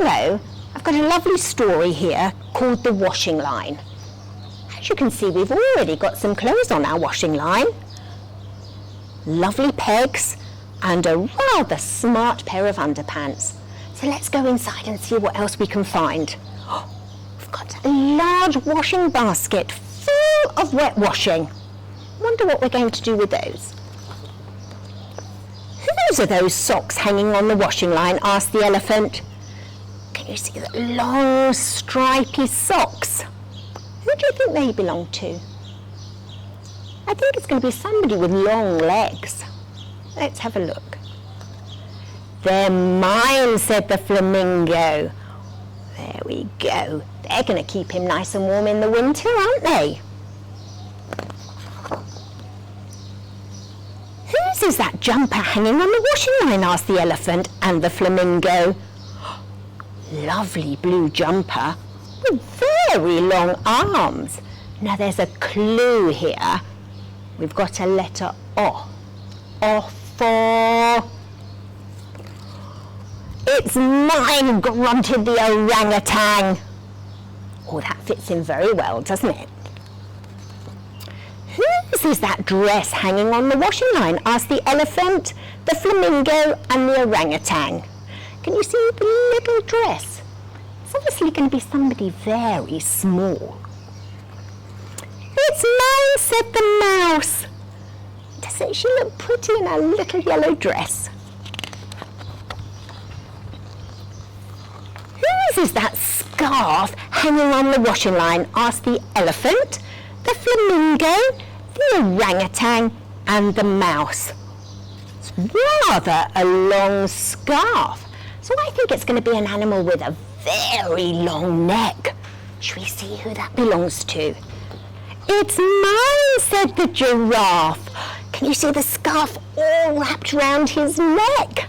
Alborough, I've got a lovely story here called The Washing Line. As you can see, we've already got some clothes on our washing line. Lovely pegs and a rather smart pair of underpants. So let's go inside and see what else we can find. We've got a large washing basket full of wet washing. Wonder what we're going to do with those. Whose are those socks hanging on the washing line? Asked the elephant. Can you see the long stripy socks? Who do you think they belong to? I think it's going to be somebody with long legs. Let's have a look. They're mine, said the flamingo. There we go. They're going to keep him nice and warm in the winter, aren't they? Whose is that jumper hanging on the washing line? Asked the elephant and the flamingo. Lovely blue jumper with very long arms. Now there's a clue here. We've got a letter O. O for... It's mine, grunted the orangutan. Oh, that fits in very well, doesn't it? Whose is that dress hanging on the washing line? Asked the elephant, the flamingo and the orangutan. Can you see the little dress? It's obviously going to be somebody very small. It's mine, said the mouse. Doesn't she look pretty in her little yellow dress? Whose is that scarf hanging on the washing line? Asked the elephant, the flamingo, the orangutan and the mouse. It's rather a long scarf. So I think it's going to be an animal with a very long neck. Shall we see who that belongs to? It's mine, said the giraffe. Can you see the scarf all wrapped round his neck?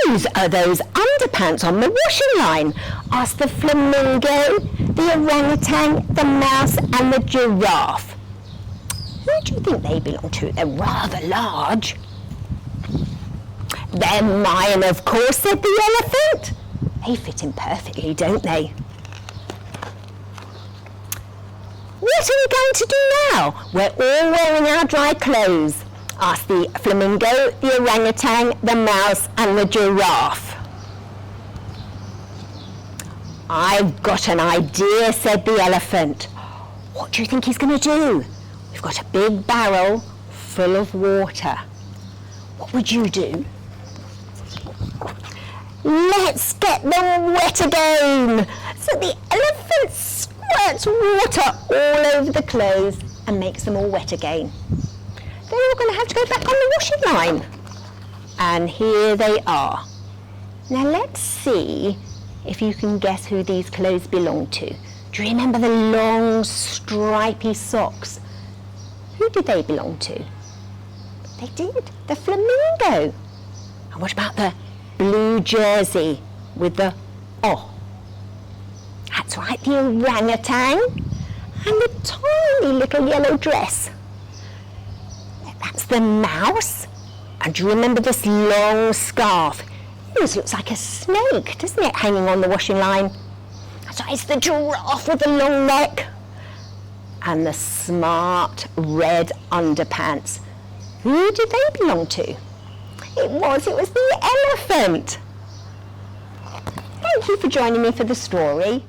Whose are those underpants on the washing line? Asked the flamingo, the orangutan, the mouse and the giraffe. Who do you think they belong to? They're rather large. They're mine, of course, said the elephant. They fit in perfectly, don't they? What are we going to do now? We're all wearing our dry clothes, asked the flamingo, the orangutan, the mouse and the giraffe. I've got an idea, said the elephant. What do you think he's going to do? We've got a big barrel full of water. What would you do? Let's get them wet again. So the elephant squirts water all over the clothes and makes them all wet again. They're all going to have to go back on the washing line. And here they are. Now let's see if you can guess who these clothes belong to. Do you remember the long stripy socks? Who did they belong to? They did, the flamingo. And what about the blue jersey with the O? That's right, the orangutan and the tiny little yellow dress. That's the mouse. And do you remember this long scarf? It looks like a snake, doesn't it, hanging on the washing line? So it's the giraffe with the long neck and the smart red underpants. Who did they belong to? It was the elephant. Thank you for joining me for the story.